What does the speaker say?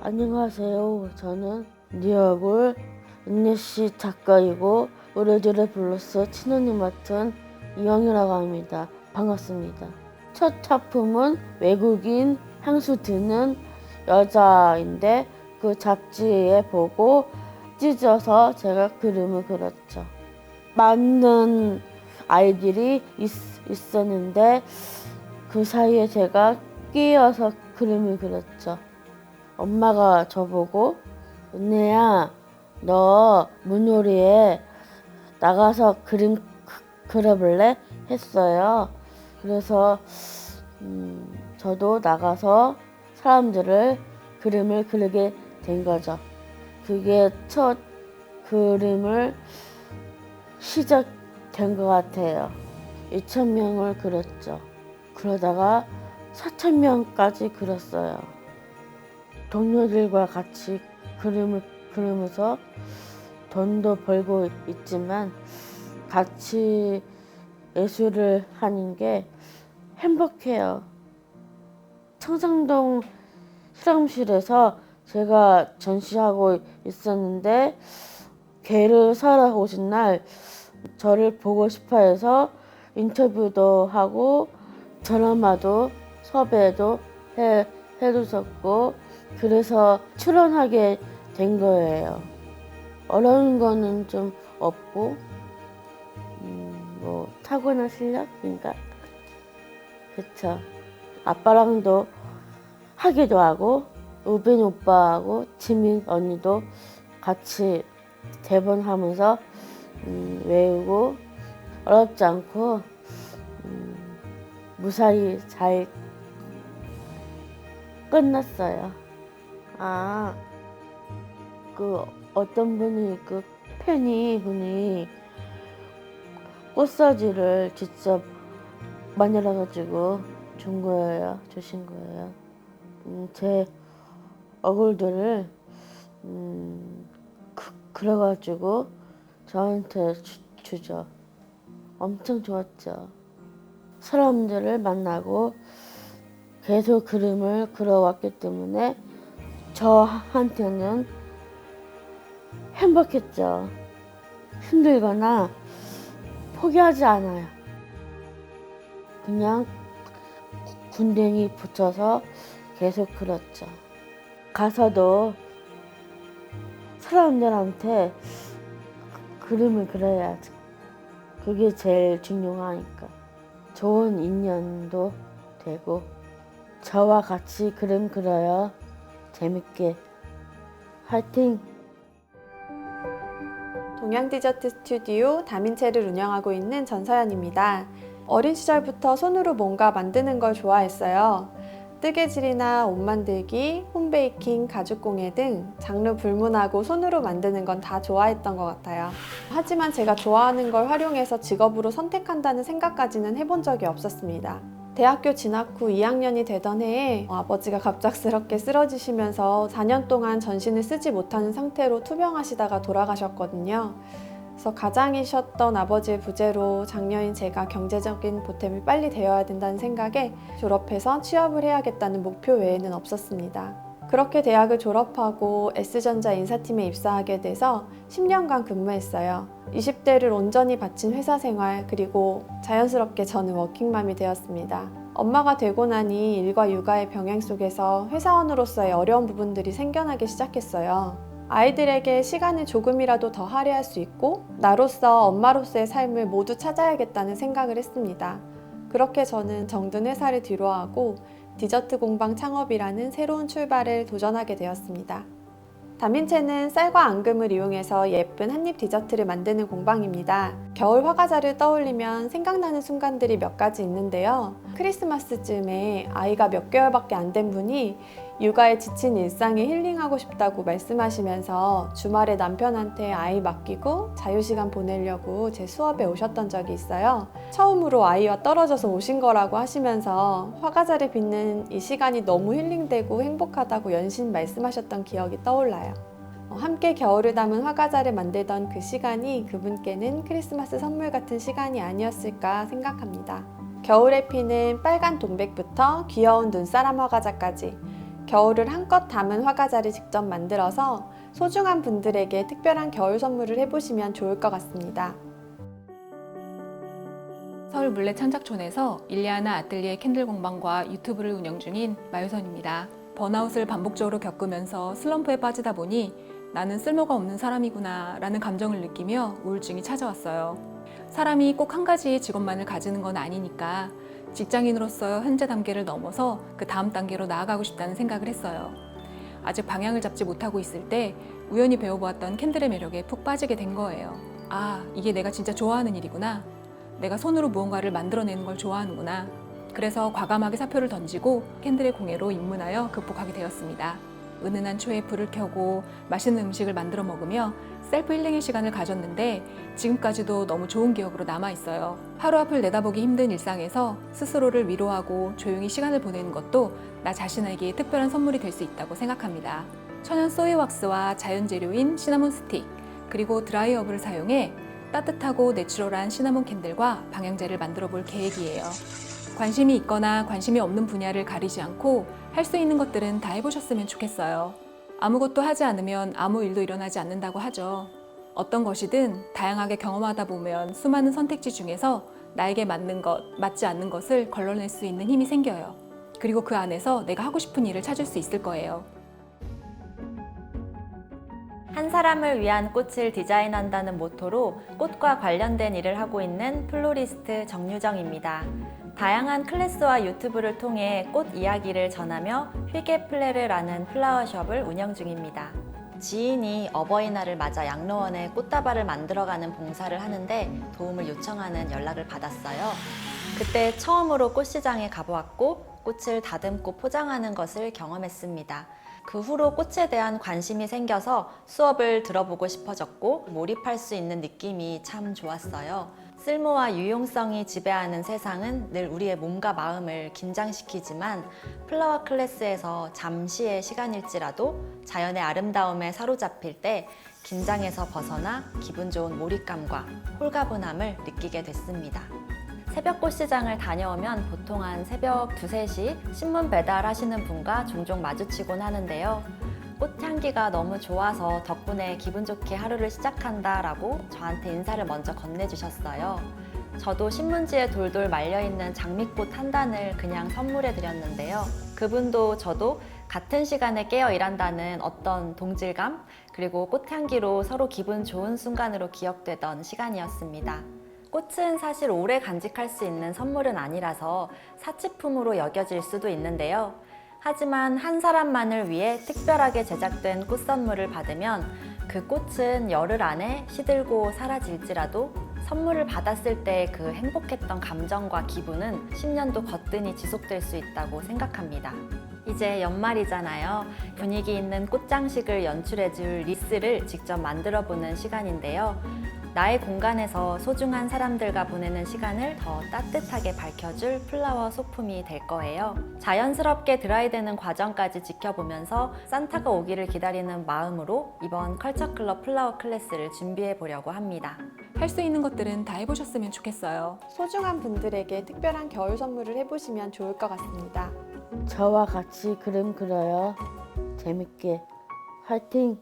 안녕하세요. 저는 리얼볼 은혜씨 작가이고 노래들의 블루스 친언니 맡은 이영이라고 합니다. 반갑습니다. 첫 작품은 외국인 향수 드는 여자인데 그 잡지에 보고 찢어서 제가 그림을 그렸죠. 많은 아이들이 있었는데 그 사이에 제가 끼어서 그림을 그렸죠. 엄마가 저보고 은혜야 너 문놀이에 나가서 그림 그려볼래? 했어요. 그래서 저도 나가서 사람들을 그림을 그리게 된 거죠. 그게 첫 그림을 시작된 것 같아요. 2,000명을 그렸죠. 그러다가 4,000명까지 그렸어요. 동료들과 같이 그림을 그리면서 돈도 벌고 있지만 같이 예술을 하는 게 행복해요. 청상동 실험실에서 제가 전시하고 있었는데 개를 사러 오신 날 저를 보고 싶어 해서 인터뷰도 하고 드라마도 섭외도 해주셨고 그래서 출연하게 된 거예요. 어려운 거는 좀 없고 뭐 타고난 실력인가? 그쵸. 아빠랑도 하기도 하고 우빈 오빠하고 지민 언니도 같이 대본 하면서 외우고 어렵지 않고 무사히 잘 끝났어요. 그 어떤 분이 그 팬이 꽃사지를 직접 만들어가지고 주신 거예요. 제 얼굴들을 그려가지고 저한테 주죠. 엄청 좋았죠. 사람들을 만나고 계속 그림을 그려왔기 때문에 저한테는 행복했죠. 힘들거나 포기하지 않아요. 그냥 군댕이 붙여서 계속 그렸죠. 가서도 사람들한테 그림을 그려야지. 그게 제일 중요하니까. 좋은 인연도 되고 저와 같이 그림 그려요. 재밌게. 화이팅! 동양디저트 스튜디오 다민체를 운영하고 있는 전서연입니다. 어린 시절부터 손으로 뭔가 만드는 걸 좋아했어요. 뜨개질이나 옷 만들기, 홈베이킹, 가죽공예 등 장르 불문하고 손으로 만드는 건 다 좋아했던 것 같아요. 하지만 제가 좋아하는 걸 활용해서 직업으로 선택한다는 생각까지는 해본 적이 없었습니다. 대학교 진학 후 2학년이 되던 해에 아버지가 갑작스럽게 쓰러지시면서 4년 동안 전신을 쓰지 못하는 상태로 투병하시다가 돌아가셨거든요. 그래서 가장이셨던 아버지의 부재로 장녀인 제가 경제적인 보탬이 빨리 되어야 된다는 생각에 졸업해서 취업을 해야겠다는 목표 외에는 없었습니다. 그렇게 대학을 졸업하고 S전자 인사팀에 입사하게 돼서 10년간 근무했어요. 20대를 온전히 바친 회사 생활, 그리고 자연스럽게 저는 워킹맘이 되었습니다. 엄마가 되고 나니 일과 육아의 병행 속에서 회사원으로서의 어려운 부분들이 생겨나기 시작했어요. 아이들에게 시간을 조금이라도 더 할애할 수 있고 나로서 엄마로서의 삶을 모두 찾아야겠다는 생각을 했습니다. 그렇게 저는 정든 회사를 뒤로하고 디저트 공방 창업이라는 새로운 출발을 도전하게 되었습니다. 다민체는 쌀과 앙금을 이용해서 예쁜 한입 디저트를 만드는 공방입니다. 겨울 화과자를 떠올리면 생각나는 순간들이 몇 가지 있는데요. 크리스마스쯤에 아이가 몇 개월밖에 안 된 분이 육아에 지친 일상에 힐링하고 싶다고 말씀하시면서 주말에 남편한테 아이 맡기고 자유시간 보내려고 제 수업에 오셨던 적이 있어요. 처음으로 아이와 떨어져서 오신 거라고 하시면서 화과자를 빚는 이 시간이 너무 힐링되고 행복하다고 연신 말씀하셨던 기억이 떠올라요. 함께 겨울을 담은 화과자를 만들던 그 시간이 그분께는 크리스마스 선물 같은 시간이 아니었을까 생각합니다. 겨울에 피는 빨간 동백부터 귀여운 눈사람 화과자까지 겨울을 한껏 담은 화과자를 직접 만들어서 소중한 분들에게 특별한 겨울 선물을 해보시면 좋을 것 같습니다. 서울 물레 창작촌에서 일리아나 아뜰리에 캔들 공방과 유튜브를 운영 중인 마유선입니다. 번아웃을 반복적으로 겪으면서 슬럼프에 빠지다 보니 나는 쓸모가 없는 사람이구나 라는 감정을 느끼며 우울증이 찾아왔어요. 사람이 꼭 한 가지의 직업만을 가지는 건 아니니까 직장인으로서 현재 단계를 넘어서 그 다음 단계로 나아가고 싶다는 생각을 했어요. 아직 방향을 잡지 못하고 있을 때 우연히 배워보았던 캔들의 매력에 푹 빠지게 된 거예요. 아, 이게 내가 진짜 좋아하는 일이구나. 내가 손으로 무언가를 만들어내는 걸 좋아하는구나. 그래서 과감하게 사표를 던지고 캔들의 공예로 입문하여 극복하게 되었습니다. 은은한 초에 불을 켜고 맛있는 음식을 만들어 먹으며 셀프 힐링의 시간을 가졌는데 지금까지도 너무 좋은 기억으로 남아있어요. 하루 앞을 내다보기 힘든 일상에서 스스로를 위로하고 조용히 시간을 보내는 것도 나 자신에게 특별한 선물이 될 수 있다고 생각합니다. 천연 소이왁스와 자연 재료인 시나몬 스틱, 그리고 드라이어블을 사용해 따뜻하고 내추럴한 시나몬 캔들과 방향제를 만들어 볼 계획이에요. 관심이 있거나 관심이 없는 분야를 가리지 않고 할 수 있는 것들은 다 해보셨으면 좋겠어요. 아무것도 하지 않으면 아무 일도 일어나지 않는다고 하죠. 어떤 것이든 다양하게 경험하다 보면 수많은 선택지 중에서 나에게 맞는 것, 맞지 않는 것을 걸러낼 수 있는 힘이 생겨요. 그리고 그 안에서 내가 하고 싶은 일을 찾을 수 있을 거예요. 한 사람을 위한 꽃을 디자인한다는 모토로 꽃과 관련된 일을 하고 있는 플로리스트 정유정입니다. 다양한 클래스와 유튜브를 통해 꽃 이야기를 전하며 휘게플레르라는 플라워숍을 운영 중입니다. 지인이 어버이날을 맞아 양로원에 꽃다발을 만들어가는 봉사를 하는데 도움을 요청하는 연락을 받았어요. 그때 처음으로 꽃시장에 가보았고 꽃을 다듬고 포장하는 것을 경험했습니다. 그 후로 꽃에 대한 관심이 생겨서 수업을 들어보고 싶어졌고 몰입할 수 있는 느낌이 참 좋았어요. 쓸모와 유용성이 지배하는 세상은 늘 우리의 몸과 마음을 긴장시키지만 플라워 클래스에서 잠시의 시간일지라도 자연의 아름다움에 사로잡힐 때 긴장에서 벗어나 기분 좋은 몰입감과 홀가분함을 느끼게 됐습니다. 새벽 꽃시장을 다녀오면 보통 한 새벽 2, 3시 신문 배달하시는 분과 종종 마주치곤 하는데요. 꽃향기가 너무 좋아서 덕분에 기분 좋게 하루를 시작한다라고 저한테 인사를 먼저 건네주셨어요. 저도 신문지에 돌돌 말려있는 장미꽃 한 단을 그냥 선물해 드렸는데요. 그분도 저도 같은 시간에 깨어 일한다는 어떤 동질감, 그리고 꽃향기로 서로 기분 좋은 순간으로 기억되던 시간이었습니다. 꽃은 사실 오래 간직할 수 있는 선물은 아니라서 사치품으로 여겨질 수도 있는데요. 하지만 한 사람만을 위해 특별하게 제작된 꽃 선물을 받으면 그 꽃은 열흘 안에 시들고 사라질지라도 선물을 받았을 때 그 행복했던 감정과 기분은 10년도 거뜬히 지속될 수 있다고 생각합니다. 이제 연말이잖아요. 분위기 있는 꽃장식을 연출해줄 리스를 직접 만들어보는 시간인데요. 나의 공간에서 소중한 사람들과 보내는 시간을 더 따뜻하게 밝혀줄 플라워 소품이 될 거예요. 자연스럽게 드라이되는 과정까지 지켜보면서 산타가 오기를 기다리는 마음으로 이번 컬처클럽 플라워 클래스를 준비해 보려고 합니다. 할 수 있는 것들은 다 해보셨으면 좋겠어요. 소중한 분들에게 특별한 겨울 선물을 해보시면 좋을 것 같습니다. 저와 같이 그림 그려요. 재밌게. 화이팅!